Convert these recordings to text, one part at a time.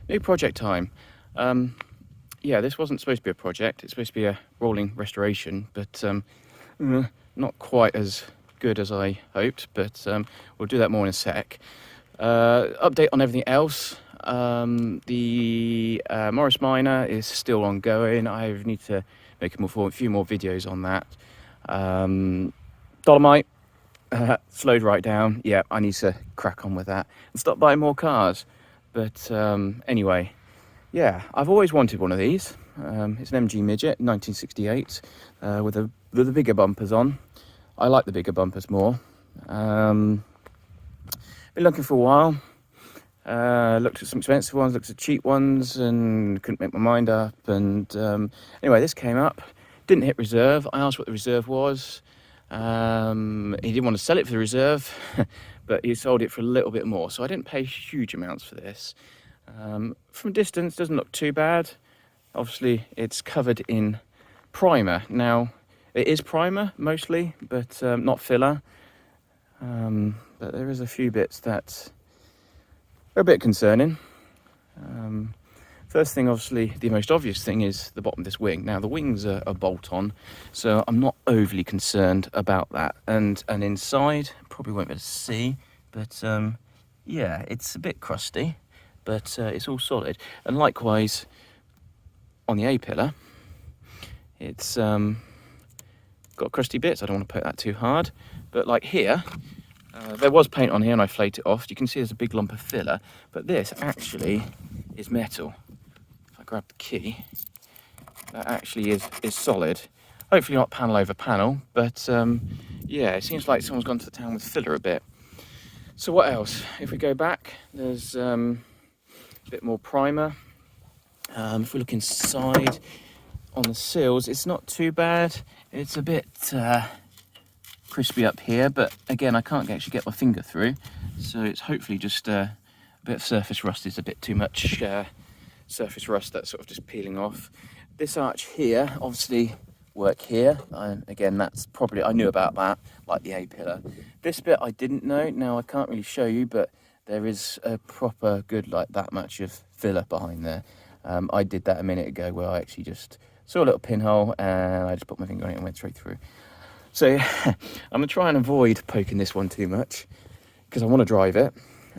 New project time. Yeah, this wasn't supposed to be a project. It's supposed to be a rolling restoration, but not quite as good as I hoped, but we'll do that more in a sec. Update on everything else. The Morris Minor is still ongoing. I need to make a few more videos on that. Dolomite slowed right down. Yeah, I need to crack on with that and stop buying more cars. But anyway, yeah, I've always wanted one of these. It's an MG Midget, 1968, with the bigger bumpers on. I like the bigger bumpers more. Been looking for a while. Looked at some expensive ones, looked at cheap ones, and couldn't make my mind up. And anyway, this came up. Didn't hit reserve. I asked what the reserve was. He didn't want to sell it for the reserve, but he sold it for a little bit more. So I didn't pay huge amounts for this. From a distance, doesn't look too bad. Obviously, it's covered in primer. Now, it is primer mostly, but not filler. But there is a few bits that are a bit concerning. First thing, obviously, the most obvious thing is the bottom of this wing. Now, the wings are bolt-on, so I'm not overly concerned about that. And inside, probably won't be able to see, but yeah, it's a bit crusty. But it's all solid. And likewise, on the A-pillar, it's got crusty bits. I don't want to poke that too hard. But like here, there was paint on here and I flaked it off. You can see there's a big lump of filler. But this actually is metal. If I grab the key, that actually is solid. Hopefully not panel over panel. But yeah, it seems like someone's gone to the town with filler a bit. So what else? If we go back, there's a bit more primer. If we look inside on the sills, it's not too bad. It's a bit crispy up here, but again, I can't actually get my finger through, so it's hopefully just a bit of surface rust. Is a bit too much surface rust that's sort of just peeling off. This arch here, obviously work here. Again, that's probably, I knew about that, like the A-pillar. This bit I didn't know. Now I can't really show you, but there is a proper good, like that much of filler behind there. I did that a minute ago where I actually just saw a little pinhole and I just put my finger on it and went straight through. So I'm gonna try and avoid poking this one too much because I want to drive it.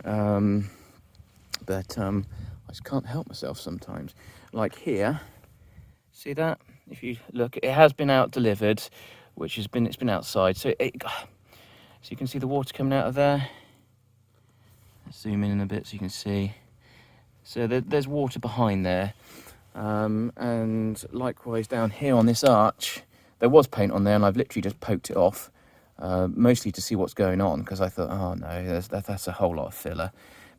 But I just can't help myself sometimes. Like here, see that? If you look, it has been out delivered, which has been, it's been outside. So you can see the water coming out of there. Let's zoom in a bit so you can see. So there's water behind there. And likewise down here on this arch, there was paint on there and I've literally just poked it off, mostly to see what's going on, because I thought, oh no, that's a whole lot of filler.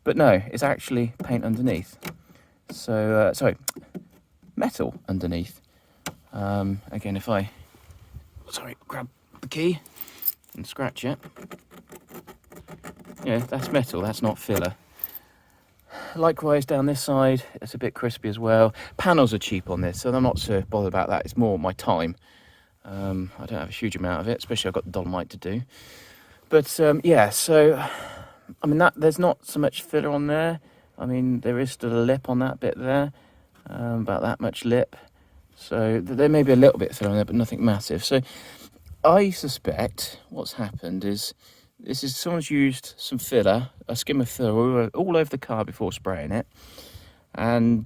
But no, it's actually paint underneath. So, sorry, metal underneath. Again, if I, grab the key and scratch it. Yeah, that's metal, that's not filler. Likewise down this side, it's a bit crispy as well. Panels are cheap on this, so I'm not so bothered about that. It's more my time. I don't have a huge amount of it, especially I've got the Dolomite to do. But yeah, so I mean, there's not so much filler on there. I mean, there is still a lip on that bit there, about that much lip. So there may be a little bit of filler on there, but nothing massive. So I suspect what's happened is someone's used some filler, a skim of filler all over the car before spraying it. And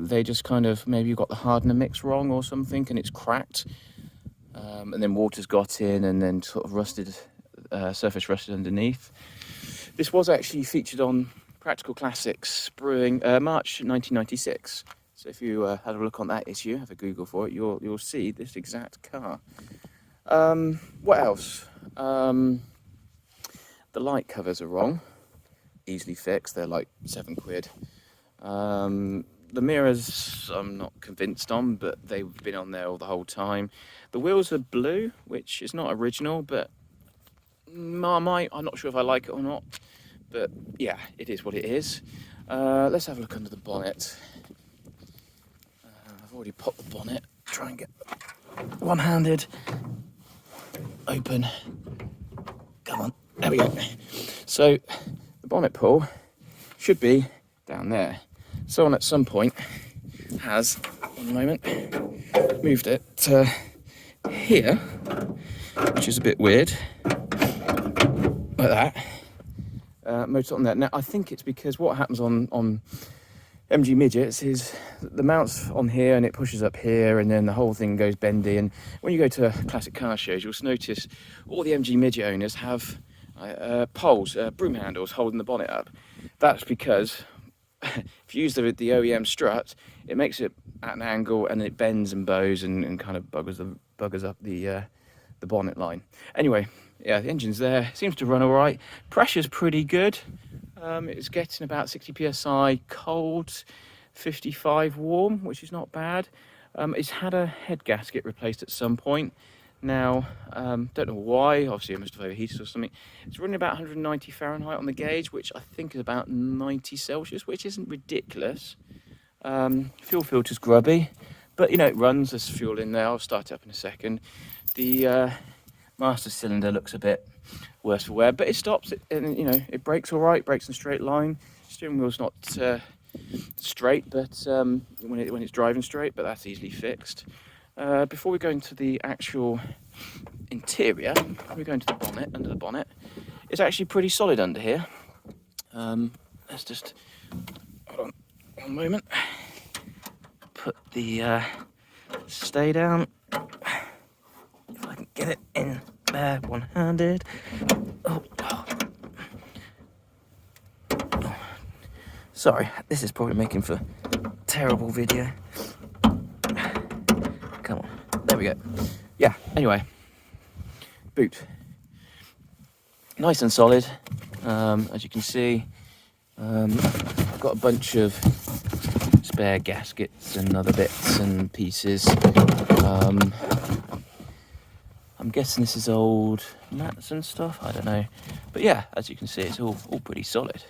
they just kind of, maybe you got the hardener mix wrong or something and it's cracked. And then water's got in and then sort of rusted, surface rusted underneath. This was actually featured on Practical Classics Brewing, March 1996. So if you had a look on that issue, have a Google for it, you'll see this exact car. What else? The light covers are wrong, easily fixed, they're like £7. The mirrors I'm not convinced on, but they've been on there all the whole time. The wheels are blue, which is not original, but I'm not sure if I like it or not. But yeah, it is what it is. Let's have a look under the bonnet. I've already popped the bonnet, try and get one-handed open. Come on. There we go. So the bonnet pull should be down there. someone at some point has, one moment, moved it to here, which is a bit weird, like that. Motor on there. Now I think it's because what happens on MG Midgets is the mount's on here and it pushes up here, and then the whole thing goes bendy. And when you go to classic car shows, you'll notice all the MG Midget owners have poles, broom handles holding the bonnet up. That's because if you use the OEM strut, it makes it at an angle and it bends and bows and kind of buggers up the bonnet line. Anyway, yeah, the engine's there, seems to run all right. Pressure's pretty good. It's getting about 60 psi cold, 55 warm, which is not bad. It's had a head gasket replaced at some point. Now, don't know why, obviously it must have overheated or something. It's running about 190 Fahrenheit on the gauge, which I think is about 90 Celsius, which isn't ridiculous. Fuel filter's grubby, but you know, it runs, there's fuel in there. I'll start it up in a second. The master cylinder looks a bit worse for wear, but it stops it, and you know, it brakes all right, brakes in a straight line. Steering wheel's not straight, but when it's driving straight, but that's easily fixed. Before we go into the actual interior, we go into the bonnet, under the bonnet. It's actually pretty solid under here. Let's just, hold on one moment. Put the stay down. If I can get it in there one-handed. Oh. Sorry, this is probably making for terrible video. Come on, there we go. Yeah, anyway, boot. Nice and solid, as you can see. I've got a bunch of spare gaskets and other bits and pieces. I'm guessing this is old mats and stuff, I don't know. But yeah, as you can see, it's all pretty solid.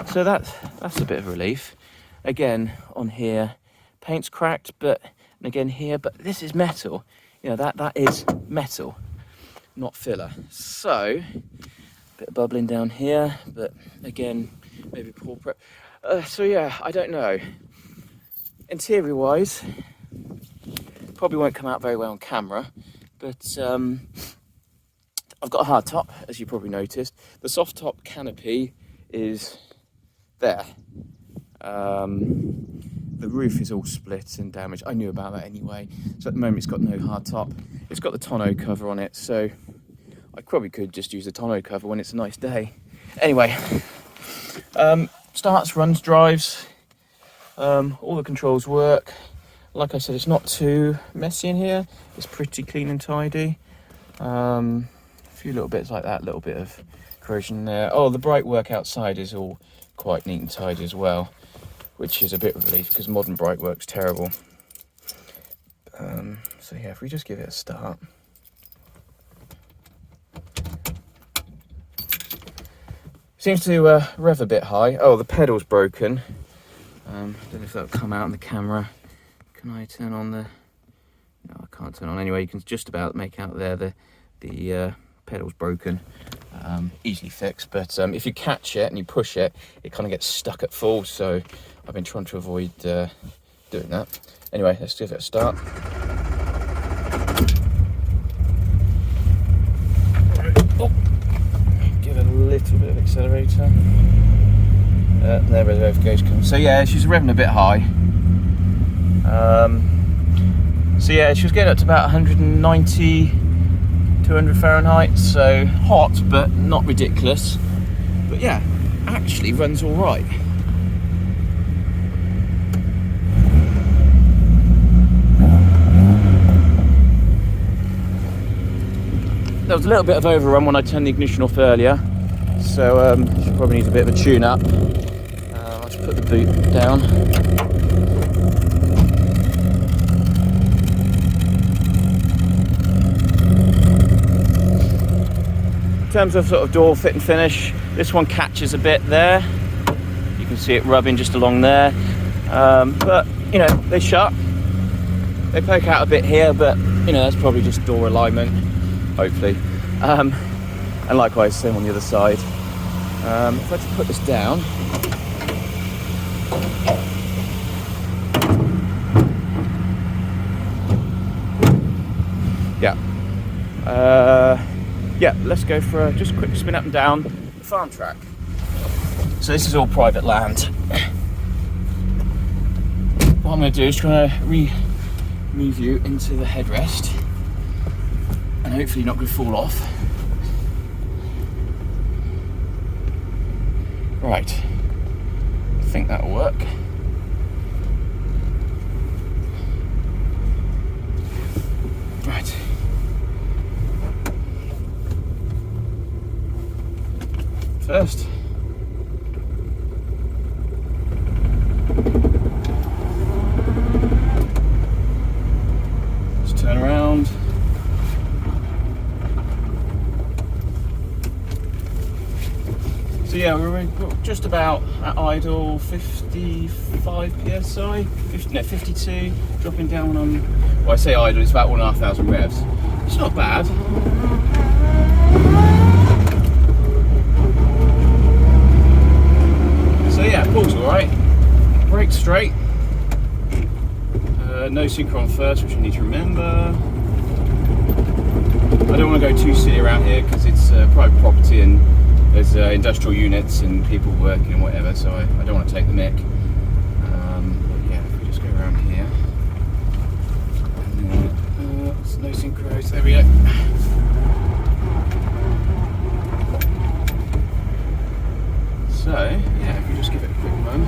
So that's a bit of a relief. Again, on here, paint's cracked, but and again here, but this is metal. You know, that is metal, not filler. So, a bit of bubbling down here, but again, maybe poor prep. So yeah, I don't know. Interior wise, probably won't come out very well on camera, but I've got a hard top, as you probably noticed. The soft top canopy is there. The roof is all split and damaged. I knew about that anyway. So at the moment it's got no hard top. It's got the tonneau cover on it, so I probably could just use the tonneau cover when it's a nice day. Anyway, starts, runs, drives. All the controls work. Like I said, it's not too messy in here. It's pretty clean and tidy. A few little bits like that, little bit of corrosion there. Oh, the bright work outside is all quite neat and tidy as well, which is a bit of relief because modern bright work's terrible. So yeah, if we just give it a start. Seems to rev a bit high. Oh, the pedal's broken. I don't know if that'll come out on the camera. Can I turn on the... No, I can't turn on. Anyway, you can just about make out there the pedal's broken. Easily fixed, but if you catch it and you push it, it kind of gets stuck at full, so I've been trying to avoid doing that. Anyway, let's give it a start. Oh, give it a little bit of accelerator. There where the overgauge comes. So yeah, she's revving a bit high. So yeah, she was getting up to about 190, 200 Fahrenheit, so hot, but not ridiculous. But yeah, actually runs all right. There was a little bit of overrun when I turned the ignition off earlier, so she probably needs a bit of a tune-up. I'll just put the boot down. In terms of sort of door fit and finish, this one catches a bit there. You can see it rubbing just along there. But, you know, they shut. They poke out a bit here, but, you know, that's probably just door alignment, hopefully. And likewise, same on the other side. If I just put this down, Yeah. Yeah, let's go for just a quick spin up and down the farm track. So this is all private land. What I'm going to do is try to move you into the headrest, and hopefully you're not going to fall off. Right, I think that'll work. Right. First. Just turn around. So yeah, we're just about at idle 55 psi, 52, dropping down on, well I say idle, it's about 1,500 revs. It's not bad. So yeah, pulls alright, brake straight, no synchro on first, which I need to remember. I don't want to go too silly around here because it's private property and there's industrial units and people working and whatever, so I don't want to take the mick. But yeah, if we just go around here. And then, no synchros, there we go. So, yeah, if we just give it a quick run.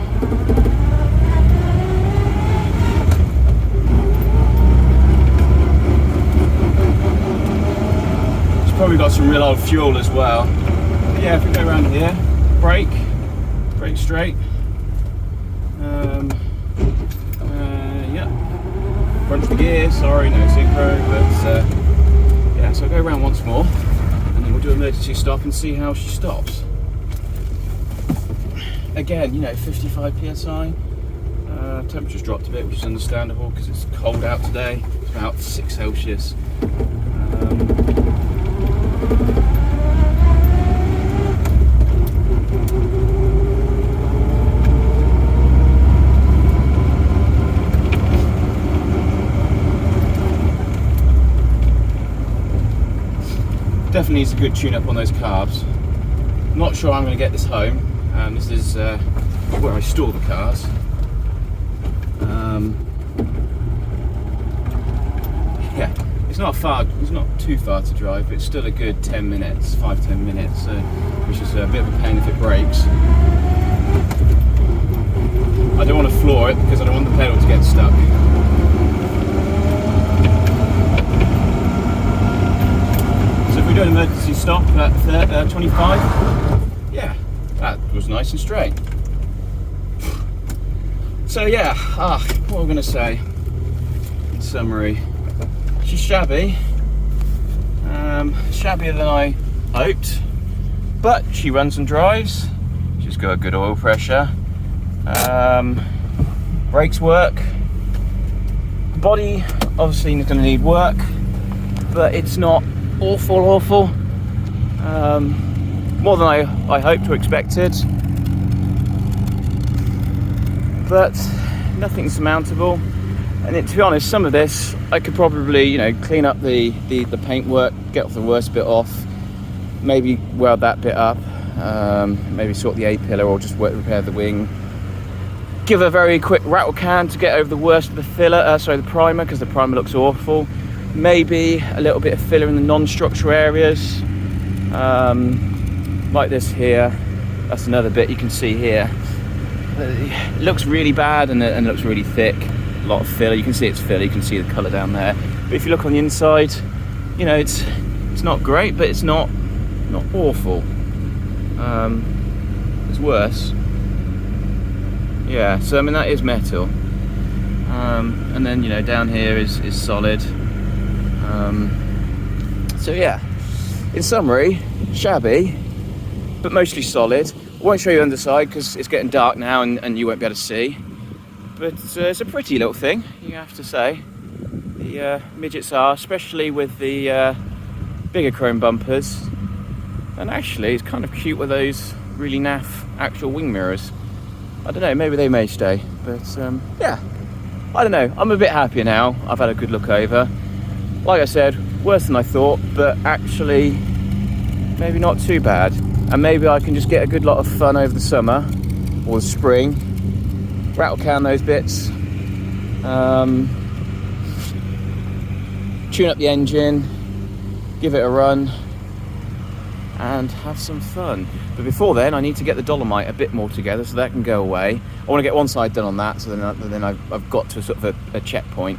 It's probably got some real old fuel as well. Yeah, if we go around here, brake straight. Yeah, crunch the gear, sorry, no synchro, but yeah, so I'll go around once more and then we'll do an emergency stop and see how she stops. Again, you know, 55 psi. Temperature's dropped a bit, which is understandable because it's cold out today. It's about 6 Celsius. Definitely needs a good tune up on those carbs. Not sure I'm going to get this home. This is where I store the cars. Yeah, it's not too far to drive, but it's still a good 10 minutes, 5-10 minutes, which is a bit of a pain if it breaks. I don't want to floor it because I don't want the pedal to get stuck. So if we do an emergency stop at 25, yeah, that was nice and straight. So yeah, what we're going to say in summary, she's shabby, shabbier than I hoped, but she runs and drives. She's got a good oil pressure, brakes work, body obviously is going to need work, but it's not awful. More than I hoped or expected, but nothing insurmountable. And to be honest, some of this I could probably, you know, clean up the paintwork, get off the worst bit off, maybe weld that bit up, maybe sort the A-pillar or just repair the wing. Give a very quick rattle can to get over the worst of the the primer, because the primer looks awful. Maybe a little bit of filler in the non-structural areas, like this here. That's another bit you can see here. It looks really bad and it looks really thick. A lot of filler. You can see it's filler. You can see the colour down there. But if you look on the inside, you know, it's not great, but it's not awful. It's worse. Yeah. So I mean that is metal. And then, you know, down here is solid. So yeah, in summary, shabby, but mostly solid. I won't show you underside because it's getting dark now and you won't be able to see. But it's a pretty little thing, you have to say. The midgets are, especially with the bigger chrome bumpers. And actually, it's kind of cute with those really naff actual wing mirrors. I don't know, maybe they may stay, but yeah, I don't know. I'm a bit happier now. I've had a good look over. Like I said, worse than I thought, but actually maybe not too bad. And maybe I can just get a good lot of fun over the summer or the spring, rattle can those bits, tune up the engine, give it a run, and have some fun. But before then, I need to get the dolomite a bit more together so that can go away. I want to get one side done on that, so then I've got to sort of a checkpoint.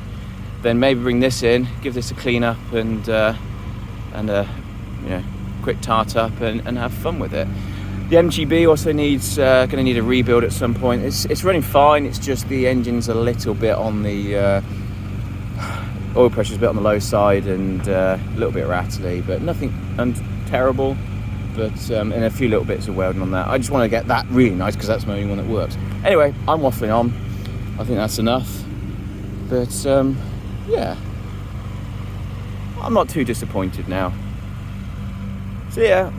Then maybe bring this in, give this a clean up and a quick tart up and have fun with it. The MGB also needs going to need a rebuild at some point. It's running fine. It's just the engine's a little bit on the oil pressure's a bit on the low side and a little bit rattly, but nothing terrible. But and a few little bits of welding on that. I just want to get that really nice because that's my only one that works. Anyway, I'm waffling on. I think that's enough. But yeah, I'm not too disappointed now. See ya.